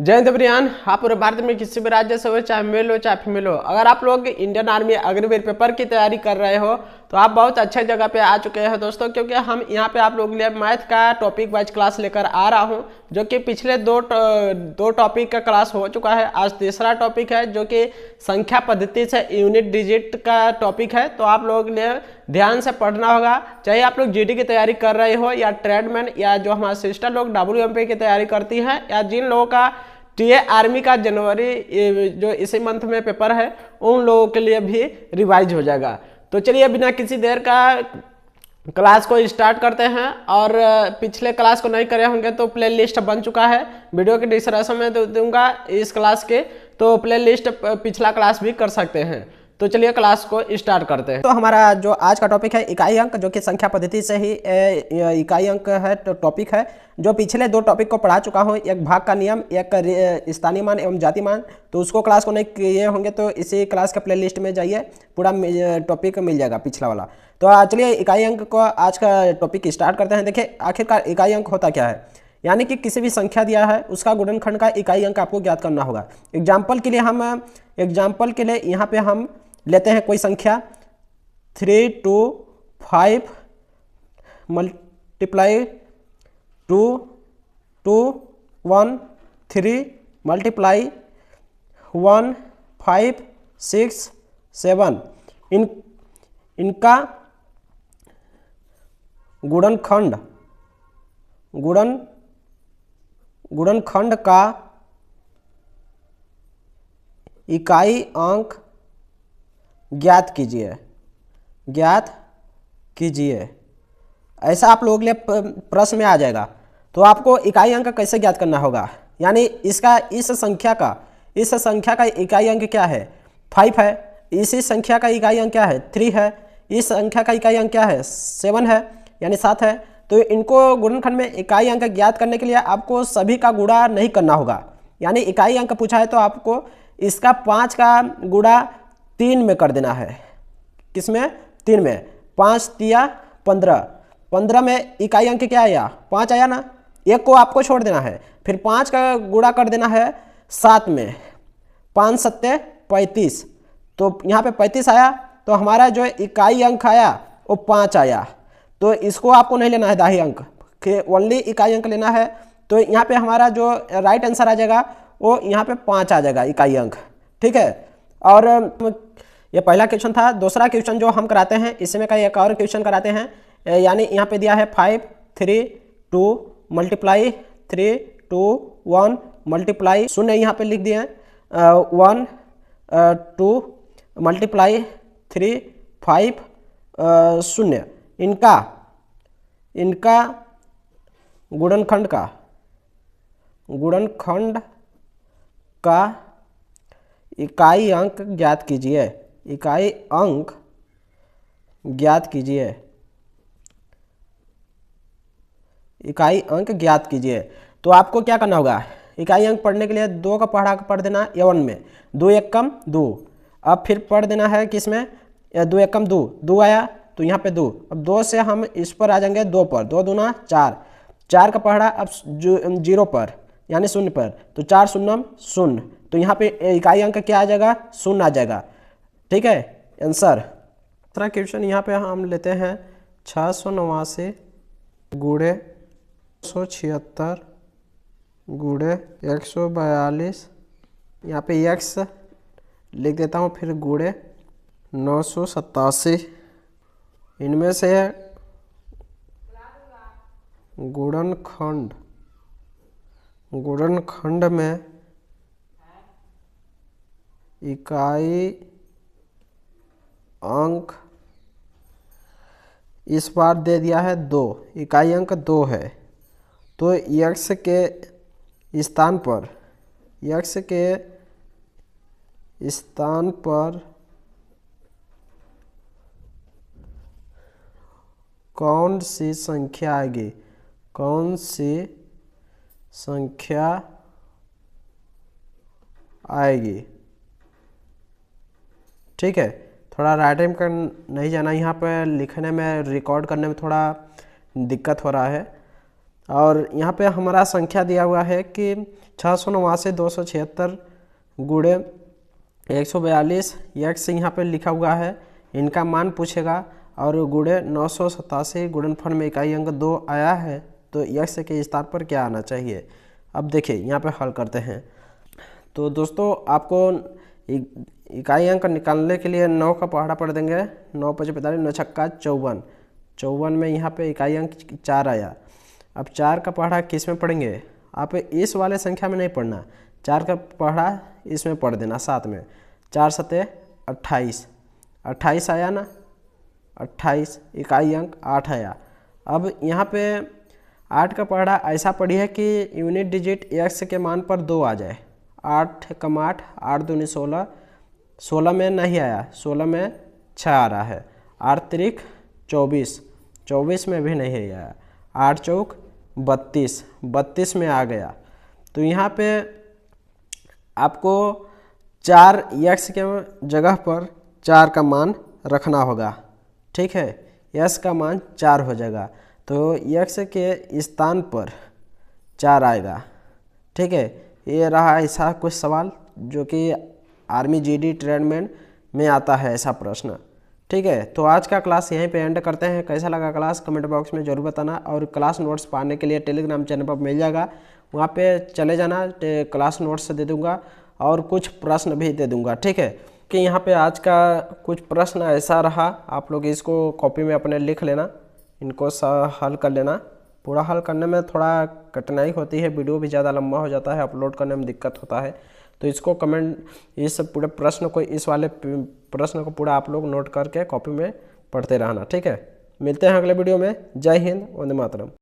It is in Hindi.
जय हिंद ब्रियान। आप पूरे भारत में किसी भी राज्य से हो, चाहे मेल हो चाहे फीमेल हो, अगर आप लोग इंडियन आर्मी अग्निवीर पेपर की तैयारी कर रहे हो तो आप बहुत अच्छे जगह पे आ चुके हैं दोस्तों, क्योंकि हम यहाँ पे आप लोगों के लिए मैथ का टॉपिक वाइज क्लास लेकर आ रहा हूँ, जो कि पिछले दो टॉपिक का क्लास हो चुका है। आज तीसरा टॉपिक है जो कि संख्या पद्धति से यूनिट डिजिट का टॉपिक है। तो आप लोगों के लिए ध्यान से पढ़ना होगा, चाहे आप लोग जीडी की तैयारी कर रहे हो या ट्रेडमैन या जो हमारे सिस्टर लोग डब्ल्यूएमपी की तैयारी करती हैं, या जिन लोगों का टीए आर्मी का जनवरी जो इसी मंथ में पेपर है, उन लोगों के लिए भी रिवाइज हो जाएगा। तो चलिए बिना किसी देर का क्लास को स्टार्ट करते हैं। और पिछले क्लास को नहीं करे होंगे तो प्ले लिस्ट बन चुका है, वीडियो के डिस्क्रिप्शन में दूंगा इस क्लास के, तो प्ले लिस्ट पिछला क्लास भी कर सकते हैं। तो चलिए क्लास को स्टार्ट करते हैं। तो हमारा जो आज का टॉपिक है इकाई अंक, जो कि संख्या पद्धति से ही इकाई अंक है, तो टॉपिक है जो पिछले दो टॉपिक को पढ़ा चुका हूँ, एक भाग का नियम, एक स्थानीय मान एवं जाति मान। तो उसको क्लास को नहीं किए होंगे तो इसी क्लास के प्लेलिस्ट में जाइए, पूरा टॉपिक मिल जाएगा पिछला वाला। तो चलिए इकाई अंक को आज का टॉपिक स्टार्ट करते हैं। देखिए आखिरकार इकाई अंक होता क्या है, यानी कि किसी भी संख्या दिया है उसका गुणनखंड का इकाई अंक आपको ज्ञात करना होगा। एग्जाम्पल के लिए यहाँ पे हम लेते हैं कोई संख्या 3 2 5 मल्टीप्लाई 2 2 1 3 मल्टीप्लाई 1 5 6 7। इनका गुणनखंड का इकाई अंक ज्ञात कीजिए। ऐसा आप लोगों के लिए प्रश्न में आ जाएगा। तो आपको इकाई अंक कैसे ज्ञात करना होगा, यानी इस संख्या का इकाई अंक क्या है, 5 है। इसी संख्या का इकाई अंक क्या है, 3 है। इस संख्या का इकाई अंक क्या है, 7 है, यानी 7 है। तो इनको गुणनखंड में इकाई अंक ज्ञात करने के लिए आपको सभी का गुणा नहीं करना होगा, यानी इकाई अंक पूछा है तो आपको इसका 5 का गुणा 3 में कर देना है। किसमें, 3 में। 5 तिया 15, 15 में इकाई अंक क्या आया, 5 आया ना, एक को आपको छोड़ देना है। फिर 5 का गुणा कर देना है 7 में, 5 सत्ते 35, तो यहाँ पे 35 आया। तो हमारा जो इकाई अंक आया वो 5 आया। तो इसको आपको नहीं लेना है दाही अंक, ओनली इकाई अंक लेना है। तो यहाँ पे हमारा जो राइट आंसर आ जाएगा वो यहाँ पे 5 आ जाएगा इकाई अंक, ठीक है। और ये पहला क्वेश्चन था। दूसरा क्वेश्चन जो हम कराते हैं, इसमें का एक और क्वेश्चन कराते हैं, यानी यहाँ पे दिया है 5 3 2 मल्टीप्लाई 3 2 1 मल्टीप्लाई 0 यहाँ पे लिख दिए हैं, 1 2 मल्टीप्लाई 3 5 0। इनका गुणनखंड का इकाई अंक ज्ञात कीजिए। तो आपको क्या करना होगा, इकाई अंक पढ़ने के लिए 2 का पढ़ देना A1 में, 2 एक कम 2। अब फिर पढ़ देना है किसमें, 2 एक कम 2, 2 आया तो यहाँ पे 2। अब 2 से हम इस पर आ जाएंगे 2 पर, 2 दूना 4, 4 का पढ़ा अब 0 पर यानी 0 पर, तो 4 शून्यम 0। तो यहाँ पे इकाई अंक क्या आ जाएगा, 0 आ जाएगा, ठीक है आंसर। दूसरा क्वेश्चन यहाँ पे हम लेते हैं 689 गुणे 176 गुणे 142, यहाँ पे x लिख देता हूँ, फिर गुणे 987। इनमें से गुणनखंड में इकाई अंक इस बार दे दिया है 2, इकाई अंक 2 है। तो x के स्थान पर कौन सी संख्या आएगी, ठीक है। थोड़ा राइटिंग कर नहीं जाना, यहाँ पर लिखने में रिकॉर्ड करने में थोड़ा दिक्कत हो रहा है। और यहाँ पे हमारा संख्या दिया हुआ है कि 689 276 गुणे 142 x यहाँ पे लिखा हुआ है, इनका मान पूछेगा। और गुणे 987 गुणनफल में इकाई अंक 2 आया है, तो x के स्थान पर क्या आना चाहिए। अब देखिए यहाँ पे हल करते हैं। तो दोस्तों आपको इकाई अंक निकालने के लिए 9 का पहाड़ा पढ़ देंगे। 9 5 45 9 छक्का 54, 54 में यहाँ पे इकाई अंक 4 आया। अब 4 का पहाड़ा किस में पढ़ेंगे, आप इस वाले संख्या में नहीं पढ़ना, 4 का पहाड़ा इसमें पढ़ देना साथ में। 4 सते 28, 28 आया ना, 28 इकाई अंक 8 आया। अब यहाँ पे 8 का पहाड़ा ऐसा पढ़िए कि यूनिट डिजिट x के मान पर 2 आ जाए। 8 कम 8, 8 दूनी 16, 16 में नहीं आया, 16 में 6 आ रहा है। 8 तिरिक 24, 24 में भी नहीं आया। 8 चौक 32, 32 में आ गया। तो यहाँ पे आपको 4 x के जगह पर 4 का मान रखना होगा, ठीक है। x का मान 4 हो जाएगा, तो x के स्थान पर 4 आएगा, ठीक है। ये रहा ऐसा कुछ सवाल जो कि आर्मी जीडी ट्रेडमैन में आता है ऐसा प्रश्न, ठीक है। तो आज का क्लास यहीं पे एंड करते हैं। कैसा लगा क्लास कमेंट बॉक्स में जरूर बताना। और क्लास नोट्स पाने के लिए टेलीग्राम चैनल पर मिल जाएगा, वहाँ पे चले जाना, क्लास नोट्स दे दूँगा और कुछ प्रश्न भी दे दूँगा, ठीक है। कि यहाँ पे आज का कुछ प्रश्न ऐसा रहा, आप लोग इसको कॉपी में अपने लिख लेना, इनको हल कर लेना। पूरा हल करने में थोड़ा कठिनाई होती है, वीडियो भी ज़्यादा लंबा हो जाता है, अपलोड करने में दिक्कत होता है। तो इसको कमेंट, इस पूरे प्रश्न को, इस वाले प्रश्न को पूरा आप लोग नोट करके कॉपी में पढ़ते रहना, ठीक है। मिलते हैं अगले वीडियो में। जय हिंद, वंदे मातरम।